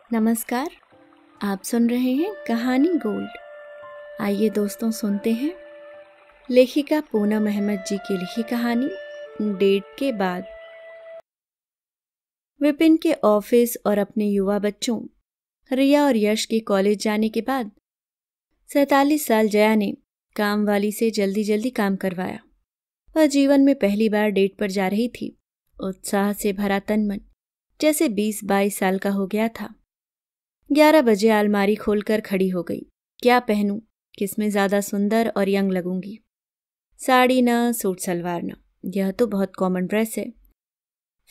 नमस्कार। आप सुन रहे हैं कहानी गोल्ड। आइए दोस्तों सुनते हैं लेखिका पूनम अहमद जी की लिखी कहानी डेट के बाद। विपिन के ऑफिस और अपने युवा बच्चों रिया और यश के कॉलेज जाने के बाद 47 साल जया ने काम वाली से जल्दी जल्दी काम करवाया। वह जीवन में पहली बार डेट पर जा रही थी। उत्साह से भरा तन मन जैसे 20-22 साल का हो गया था। 11 बजे अलमारी खोलकर खड़ी हो गई। क्या पहनूं, किसमें ज्यादा सुंदर और यंग लगूंगी? साड़ी न, सूट सलवार न, यह तो बहुत कॉमन ड्रेस है।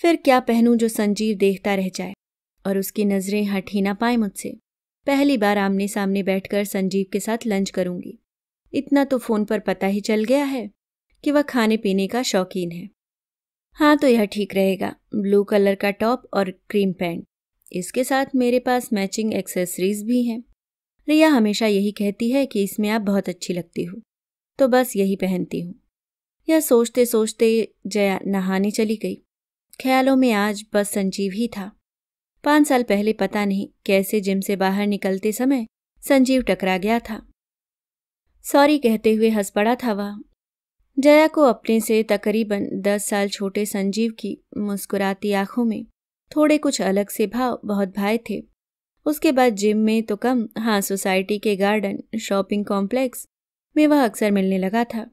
फिर क्या पहनूं जो संजीव देखता रह जाए और उसकी नजरें हट ही ना पाए मुझसे। पहली बार आमने सामने बैठकर संजीव के साथ लंच करूंगी। इतना तो फोन पर पता ही चल गया है कि वह खाने पीने का शौकीन है। हाँ, तो यह ठीक रहेगा, ब्लू कलर का टॉप और क्रीम पैंट। इसके साथ मेरे पास मैचिंग एक्सेसरीज भी हैं। रिया हमेशा यही कहती है कि इसमें आप बहुत अच्छी लगती हो, तो बस यही पहनती हूँ। यह सोचते सोचते जया नहाने चली गई। ख्यालों में आज बस संजीव ही था। 5 साल पहले पता नहीं कैसे जिम से बाहर निकलते समय संजीव टकरा गया था। सॉरी कहते हुए हंस पड़ा था वह। जया को अपने से तकरीबन 10 साल छोटे संजीव की मुस्कुराती आंखों में थोड़े कुछ अलग से भाव बहुत भाए थे। उसके बाद जिम में तो कम, हाँ, सोसाइटी के गार्डन शॉपिंग कॉम्प्लेक्स में वह अक्सर मिलने लगा था।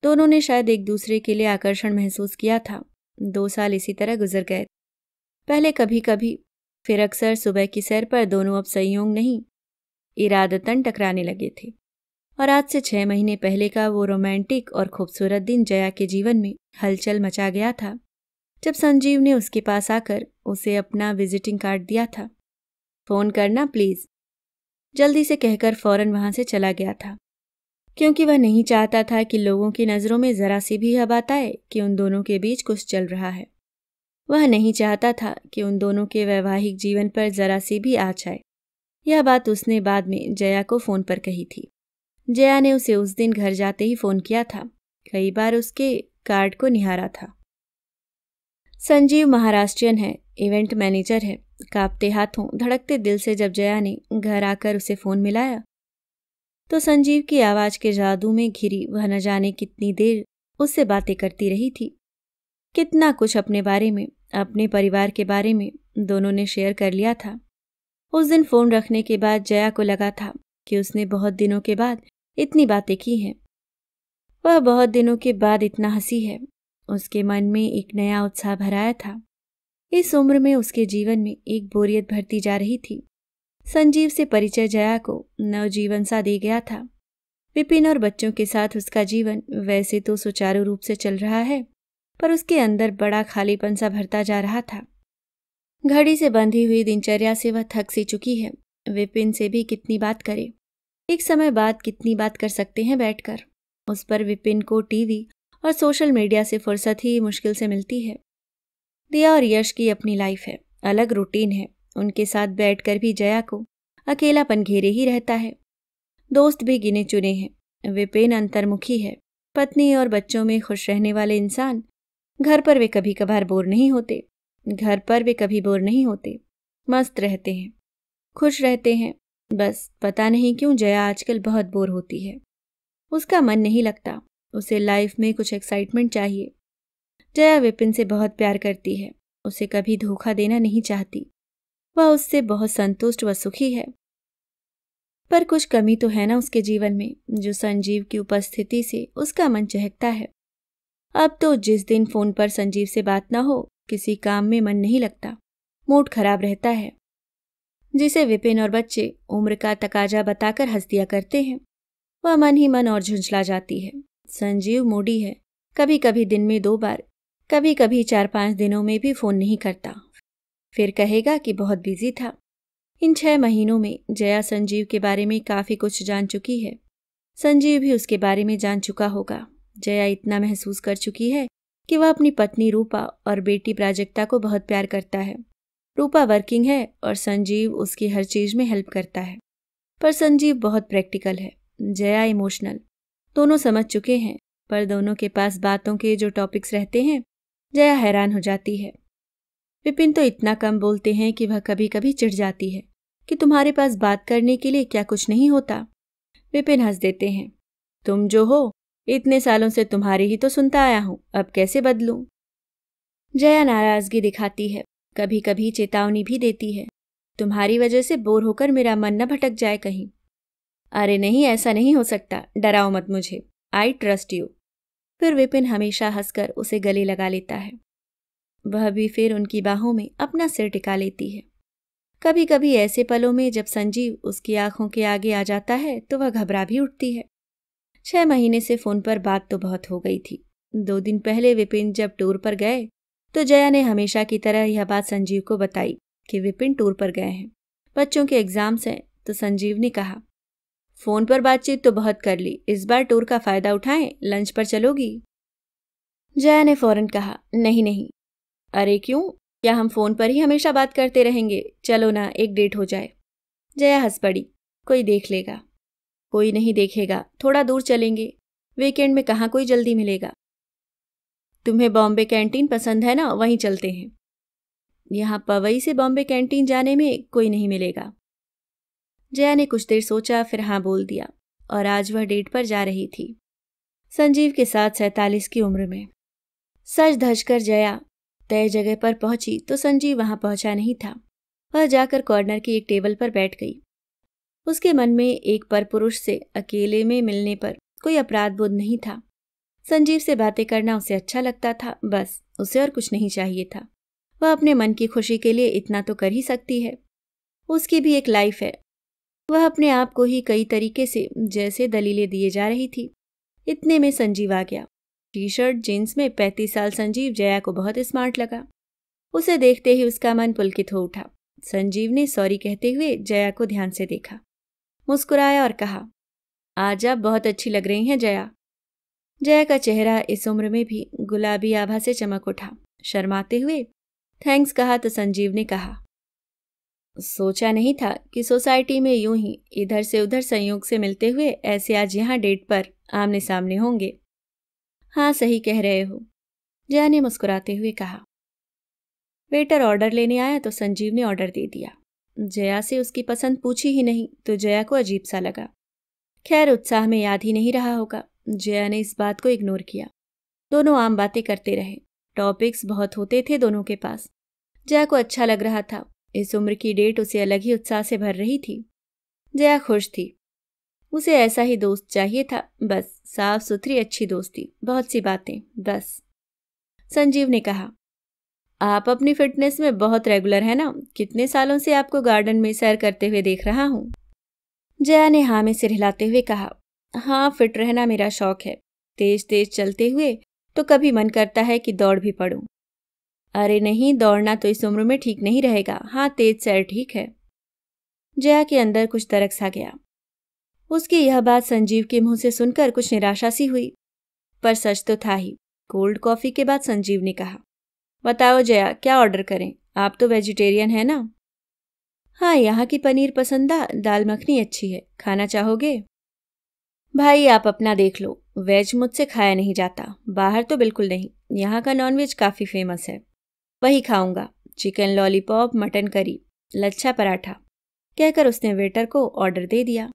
दोनों ने शायद एक दूसरे के लिए आकर्षण महसूस किया था। 2 साल इसी तरह गुजर गए। पहले कभी कभी, फिर अक्सर सुबह की सैर पर दोनों अब संयोग नहीं, इरादतन टकराने लगे थे। और आज से 6 महीने पहले का वो रोमांटिक और खूबसूरत दिन जया के जीवन में हलचल मचा गया था, जब संजीव ने उसके पास आकर उसे अपना विजिटिंग कार्ड दिया था। फोन करना प्लीज, जल्दी से कहकर फौरन वहां से चला गया था, क्योंकि वह नहीं चाहता था कि लोगों की नजरों में जरा सी भी यह बात आए कि उन दोनों के बीच कुछ चल रहा है। वह नहीं चाहता था कि उन दोनों के वैवाहिक जीवन पर जरा सी भी आँच आए। यह बात उसने बाद में जया को फोन पर कही थी। जया ने उसे उस दिन घर जाते ही फोन किया था। कई बार उसके कार्ड को निहारा था। संजीव महाराष्ट्रियन है, इवेंट मैनेजर है। कांपते हाथों, धड़कते दिल से जब जया ने घर आकर उसे फोन मिलाया तो संजीव की आवाज के जादू में घिरी वह न जाने कितनी देर उससे बातें करती रही थी। कितना कुछ अपने बारे में, अपने परिवार के बारे में दोनों ने शेयर कर लिया था। उस दिन फोन रखने के बाद जया को लगा था कि उसने बहुत दिनों के बाद इतनी बातें की हैं। वह बहुत दिनों के बाद इतना हंसी है। उसके मन में एक नया उत्साह भराया था। इस उम्र में उसके जीवन में एक बोरियत भरती जा रही थी। संजीव से परिचय जया को नवजीवन सा दे गया था। विपिन और बच्चों के साथ उसका जीवन वैसे तो सुचारू रूप से चल रहा है, पर उसके अंदर बड़ा खालीपन सा भरता जा रहा था। घड़ी से बंधी हुई दिनचर्या से वह थक सी चुकी है। विपिन से भी कितनी बात करे, एक समय बाद कितनी बात कर सकते हैं बैठकर। उस पर विपिन को टीवी और सोशल मीडिया से फुर्सत ही मुश्किल से मिलती है। दिया और यश की अपनी लाइफ है, अलग रूटीन है। उनके साथ बैठकर भी जया को अकेलापन घेरे ही रहता है। दोस्त भी गिने चुने हैं। विपिन अंतर्मुखी है, पत्नी और बच्चों में खुश रहने वाले इंसान। घर पर वे कभी कभार बोर नहीं होते। मस्त रहते हैं, खुश रहते हैं। बस पता नहीं क्यों जया आजकल बहुत बोर होती है। उसका मन नहीं लगता। उसे लाइफ में कुछ एक्साइटमेंट चाहिए। जया विपिन से बहुत प्यार करती है, उसे कभी धोखा देना नहीं चाहती। वह उससे बहुत संतुष्ट व सुखी है। पर कुछ कमी तो है ना उसके जीवन में, जो संजीव की उपस्थिति से उसका मन चहकता है। अब तो जिस दिन फोन पर संजीव से बात ना हो, किसी काम में मन नहीं लगता, मूड खराब रहता है। जिसे विपिन और बच्चे उम्र का तकाजा बताकर हंस दिया करते हैं, वह मन ही मन और झुंझला जाती है। संजीव मूडी है, कभी कभी दिन में 2 बार, कभी कभी 4-5 दिनों में भी फोन नहीं करता। फिर कहेगा कि बहुत बिजी था। इन 6 महीनों में जया संजीव के बारे में काफी कुछ जान चुकी है। संजीव भी उसके बारे में जान चुका होगा। जया इतना महसूस कर चुकी है कि वह अपनी पत्नी रूपा और बेटी प्राजक्ता को बहुत प्यार करता है। रूपा वर्किंग है और संजीव उसकी हर चीज में हेल्प करता है। पर संजीव बहुत प्रैक्टिकल है, जया इमोशनल। दोनों समझ चुके हैं, पर दोनों के पास बातों के जो टॉपिक्स रहते हैं, जया हैरान हो जाती है। विपिन तो इतना कम बोलते हैं कि वह कभी कभी चिढ़ जाती है कि तुम्हारे पास बात करने के लिए क्या कुछ नहीं होता। विपिन हंस देते हैं। तुम जो हो, इतने सालों से तुम्हारी ही तो सुनता आया हूं, अब कैसे बदलूं। जया नाराजगी दिखाती है, कभी कभी चेतावनी भी देती है। तुम्हारी वजह से बोर होकर मेरा मन न भटक जाए कहीं। अरे नहीं, ऐसा नहीं हो सकता, डराओ मत मुझे, आई ट्रस्ट यू। फिर विपिन हमेशा हंसकर उसे गले लगा लेता है। वह भी फिर उनकी बाहों में अपना सिर टिका लेती है। कभी कभी ऐसे पलों में जब संजीव उसकी आंखों के आगे आ जाता है तो वह घबरा भी उठती है। 6 महीने से फोन पर बात तो बहुत हो गई थी। 2 दिन पहले विपिन जब टूर पर गए तो जया ने हमेशा की तरह यह बात संजीव को बताई कि विपिन टूर पर गए हैं, बच्चों के एग्जाम्स हैं। तो संजीव ने कहा, फोन पर बातचीत तो बहुत कर ली, इस बार टूर का फायदा उठाएं, लंच पर चलोगी। जया ने फौरन कहा, नहीं नहीं। अरे क्यों, क्या हम फोन पर ही हमेशा बात करते रहेंगे? चलो ना, एक डेट हो जाए। जया हंस पड़ी, कोई देख लेगा। कोई नहीं देखेगा, थोड़ा दूर चलेंगे, वीकेंड में कहाँ कोई जल्दी मिलेगा। तुम्हें बॉम्बे कैंटीन पसंद है ना, वहीं चलते हैं। यहाँ पवई से बॉम्बे कैंटीन जाने में कोई नहीं मिलेगा। जया ने कुछ देर सोचा, फिर हाँ बोल दिया, और आज वह डेट पर जा रही थी, संजीव के साथ 47 की उम्र में। सज धज कर जया तय जगह पर पहुंची तो संजीव वहां पहुंचा नहीं था। वह जाकर कॉर्नर की एक टेबल पर बैठ गई। उसके मन में एक परपुरुष से अकेले में मिलने पर कोई अपराध बोध नहीं था। संजीव से बातें करना उसे अच्छा लगता था, बस उसे और कुछ नहीं चाहिए था। वह अपने मन की खुशी के लिए इतना तो कर ही सकती है। उसकी भी एक लाइफ है। वह अपने आप को ही कई तरीके से जैसे दलीलें दिए जा रही थी। इतने में संजीव आ गया। टी शर्ट जीन्स में 35 साल संजीव जया को बहुत स्मार्ट लगा। उसे देखते ही उसका मन पुलकित हो उठा। संजीव ने सॉरी कहते हुए जया को ध्यान से देखा, मुस्कुराया और कहा, आज आप बहुत अच्छी लग रही हैं जया। जया का चेहरा इस उम्र में भी गुलाबी आभा से चमक उठा। शर्माते हुए थैंक्स कहा तो संजीव ने कहा, सोचा नहीं था कि सोसाइटी में यूं ही इधर से उधर संयोग से मिलते हुए ऐसे आज यहाँ डेट पर आमने सामने होंगे। हाँ सही कह रहे हो, जया ने मुस्कुराते हुए कहा। वेटर ऑर्डर लेने आया तो संजीव ने ऑर्डर दे दिया। जया से उसकी पसंद पूछी ही नहीं तो जया को अजीब सा लगा। खैर, उत्साह में याद ही नहीं रहा होगा। जया ने इस बात को इग्नोर किया। दोनों आम बातें करते रहे। टॉपिक्स बहुत होते थे दोनों के पास। जया को अच्छा लग रहा था। इस उम्र की डेट उसे अलग ही उत्साह से भर रही थी। जया खुश थी। उसे ऐसा ही दोस्त चाहिए था, बस साफ सुथरी अच्छी दोस्ती, बहुत सी बातें, बस। संजीव ने कहा, आप अपनी फिटनेस में बहुत रेगुलर है ना, कितने सालों से आपको गार्डन में सैर करते हुए देख रहा हूं। जया ने हाँ में सिर हिलाते हुए कहा, हाँ फिट रहना मेरा शौक है। तेज तेज चलते हुए तो कभी मन करता है कि दौड़ भी पड़ूं। अरे नहीं, दौड़ना तो इस उम्र में ठीक नहीं रहेगा, हाँ तेज सैर ठीक है। जया के अंदर कुछ दरक सा गया। उसकी यह बात संजीव के मुंह से सुनकर कुछ निराशा सी हुई, पर सच तो था ही। कोल्ड कॉफी के बाद संजीव ने कहा, बताओ जया, क्या ऑर्डर करें? आप तो वेजिटेरियन है ना? हाँ, यहाँ की पनीर पसंदा दाल मखनी अच्छी है, खाना चाहोगे? भाई आप अपना देख लो, वेज मुझसे खाया नहीं जाता, बाहर तो बिल्कुल नहीं। यहाँ का नॉनवेज काफ़ी फेमस है, वही खाऊंगा। Chicken lollipop, mutton curry, lachha paratha, कहकर उसने वेटर को ऑर्डर दे दिया।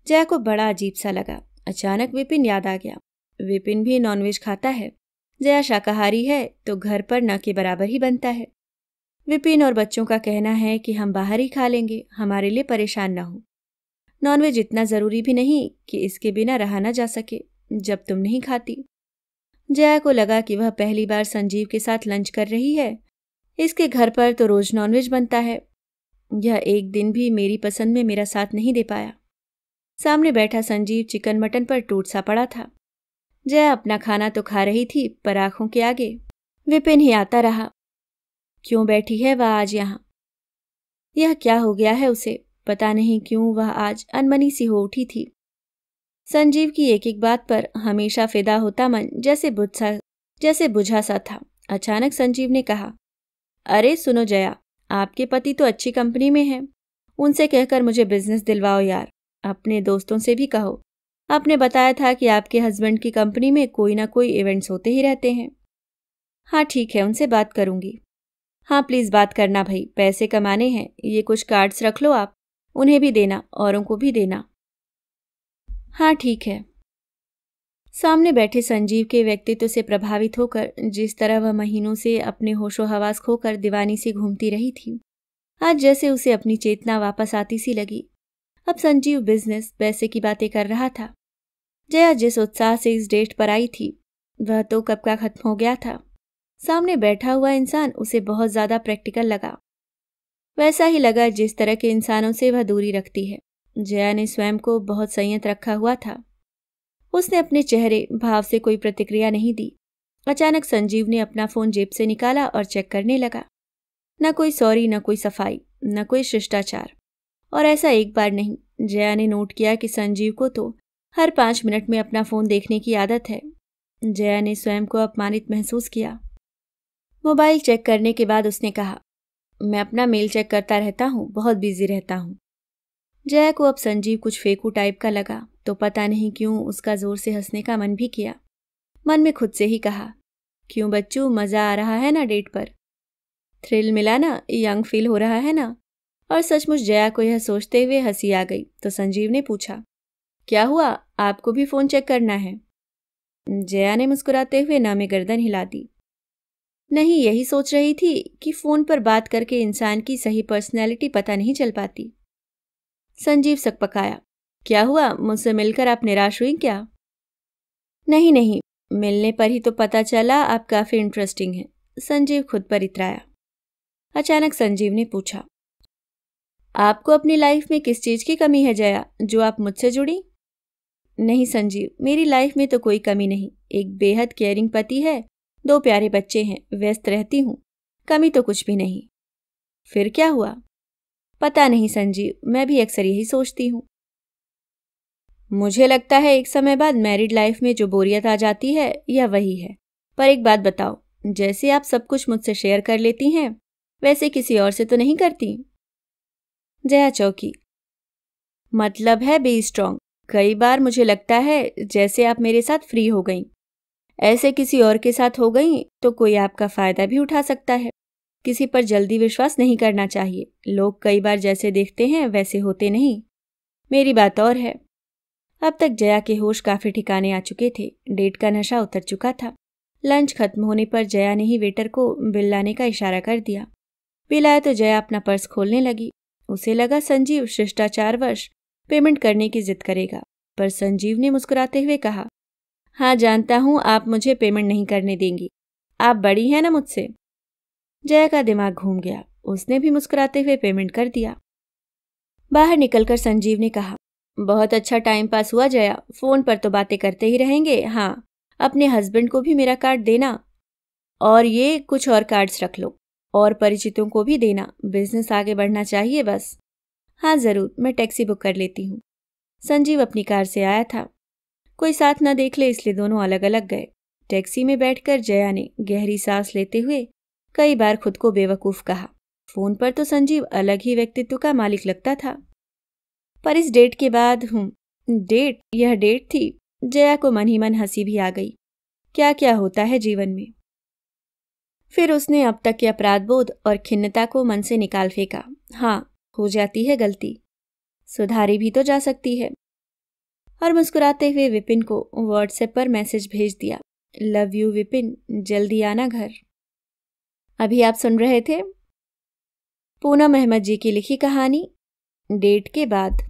जया को बड़ा अजीब सा लगा। अचानक विपिन याद आ गया। विपिन भी नॉनवेज खाता है। जया शाकाहारी है तो घर पर न के बराबर ही बनता है। विपिन और बच्चों का कहना है कि हम बाहर ही खा लेंगे, हमारे लिए परेशान न हो। नॉनवेज इतना ज़रूरी भी नहीं कि इसके बिना रहा न जा सके, जब तुम नहीं खाती। जया को लगा कि वह पहली बार संजीव के साथ लंच कर रही है। इसके घर पर तो रोज नॉनवेज बनता है। यह एक दिन भी मेरी पसंद में मेरा साथ नहीं दे पाया। सामने बैठा संजीव चिकन मटन पर टूट सा पड़ा था। जया अपना खाना तो खा रही थी, पर आंखों के आगे विपिन ही आता रहा। क्यों बैठी है वह आज यहाँ? यह क्या हो गया है उसे? पता नहीं क्यों वह आज अनमनी सी हो उठी थी। संजीव की एक एक बात पर हमेशा फिदा होता मन जैसे बुझा सा था। अचानक संजीव ने कहा, अरे सुनो जया, आपके पति तो अच्छी कंपनी में हैं, उनसे कहकर मुझे बिजनेस दिलवाओ यार। अपने दोस्तों से भी कहो। आपने बताया था कि आपके हस्बैंड की कंपनी में कोई ना कोई इवेंट्स होते ही रहते हैं। हाँ ठीक है, उनसे बात करूंगी। हाँ प्लीज़ बात करना भाई, पैसे कमाने हैं। ये कुछ कार्ड्स रख लो आप, उन्हें भी देना, औरों को भी देना। हाँ ठीक है। सामने बैठे संजीव के व्यक्तित्व से प्रभावित होकर जिस तरह वह महीनों से अपने होशो हवास खोकर दीवानी सी घूमती रही थी, आज जैसे उसे अपनी चेतना वापस आती सी लगी। अब संजीव बिजनेस, पैसे की बातें कर रहा था। जया जिस उत्साह से इस डेट पर आई थी वह तो कब का खत्म हो गया था। सामने बैठा हुआ इंसान उसे बहुत ज्यादा प्रैक्टिकल लगा, वैसा ही लगा जिस तरह के इंसानों से वह दूरी रखती है। जया ने स्वयं को बहुत संयत रखा हुआ था। उसने अपने चेहरे भाव से कोई प्रतिक्रिया नहीं दी। अचानक संजीव ने अपना फोन जेब से निकाला और चेक करने लगा। न कोई सॉरी, न कोई सफाई, न कोई शिष्टाचार। और ऐसा एक बार नहीं, जया ने नोट किया कि संजीव को तो हर 5 मिनट में अपना फोन देखने की आदत है। जया ने स्वयं को अपमानित महसूस किया। मोबाइल चेक करने के बाद उसने कहा, मैं अपना मेल चेक करता रहता हूँ, बहुत बिजी रहता हूँ। जया को अब संजीव कुछ फेकू टाइप का लगा तो पता नहीं क्यों उसका जोर से हंसने का मन भी किया। मन में खुद से ही कहा, क्यों बच्चू, मजा आ रहा है ना डेट पर? थ्रिल मिला ना, यंग फील हो रहा है ना? और सचमुच जया को यह सोचते हुए हंसी आ गई तो संजीव ने पूछा, क्या हुआ, आपको भी फोन चेक करना है? जया ने मुस्कुराते हुए ना में गर्दन हिला दी। नहीं, यही सोच रही थी कि फोन पर बात करके इंसान की सही पर्सनैलिटी पता नहीं चल पाती। संजीव सकपकाया, क्या हुआ, मुझसे मिलकर आप निराश हुई क्या? नहीं नहीं, मिलने पर ही तो पता चला आप काफी इंटरेस्टिंग हैं। संजीव खुद पर इतराया। अचानक संजीव ने पूछा, आपको अपनी लाइफ में किस चीज की कमी है जया, जो आप मुझसे जुड़ी? नहीं संजीव, मेरी लाइफ में तो कोई कमी नहीं। एक बेहद केयरिंग पति है, 2 प्यारे बच्चे हैं, व्यस्त रहती हूँ, कमी तो कुछ भी नहीं। फिर क्या हुआ? पता नहीं संजीव, मैं भी अक्सर यही सोचती हूँ। मुझे लगता है एक समय बाद मैरिड लाइफ में जो बोरियत आ जाती है यह वही है। पर एक बात बताओ, जैसे आप सब कुछ मुझसे शेयर कर लेती हैं वैसे किसी और से तो नहीं करती? जया चौंकी। मतलब है बी स्ट्रांग। कई बार मुझे लगता है जैसे आप मेरे साथ फ्री हो गई, ऐसे किसी और के साथ हो गई तो कोई आपका फायदा भी उठा सकता है। किसी पर जल्दी विश्वास नहीं करना चाहिए। लोग कई बार जैसे देखते हैं वैसे होते नहीं। मेरी बात और है। अब तक जया के होश काफी ठिकाने आ चुके थे। डेट का नशा उतर चुका था। लंच खत्म होने पर जया ने ही वेटर को बिल लाने का इशारा कर दिया। बिल आया तो जया अपना पर्स खोलने लगी। उसे लगा संजीव शिष्टाचारवश पेमेंट करने की जिद करेगा, पर संजीव ने मुस्कुराते हुए कहा, हाँ जानता हूँ आप मुझे पेमेंट नहीं करने देंगी, आप बड़ी हैं ना मुझसे। जया का दिमाग घूम गया। उसने भी मुस्कुराते हुए पेमेंट कर दिया। बाहर निकलकर संजीव ने कहा, बहुत अच्छा टाइम पास हुआ जया, फोन पर तो बातें करते ही रहेंगे। हाँ, अपने हस्बैंड को भी मेरा कार्ड देना, और ये कुछ और कार्ड्स रख लो, और परिचितों को भी देना। बिजनेस आगे बढ़ना चाहिए बस। हाँ जरूर, मैं टैक्सी बुक कर लेती हूँ। संजीव अपनी कार से आया था। कोई साथ न देख ले इसलिए दोनों अलग अलग गए। टैक्सी में बैठकर जया ने गहरी सांस लेते हुए कई बार खुद को बेवकूफ कहा। फोन पर तो संजीव अलग ही व्यक्तित्व का मालिक लगता था, पर इस डेट के बाद यह डेट थी। जया को मन ही मन हंसी भी आ गई। क्या क्या होता है जीवन में। फिर उसने अब तक के अपराध बोध और खिन्नता को मन से निकाल फेंका। हाँ, हो जाती है गलती, सुधारी भी तो जा सकती है। और मुस्कुराते हुए विपिन को व्हाट्सएप पर मैसेज भेज दिया, लव यू विपिन, जल्दी आना घर। अभी आप सुन रहे थे पूनम अहमद जी की लिखी कहानी डेट के बाद।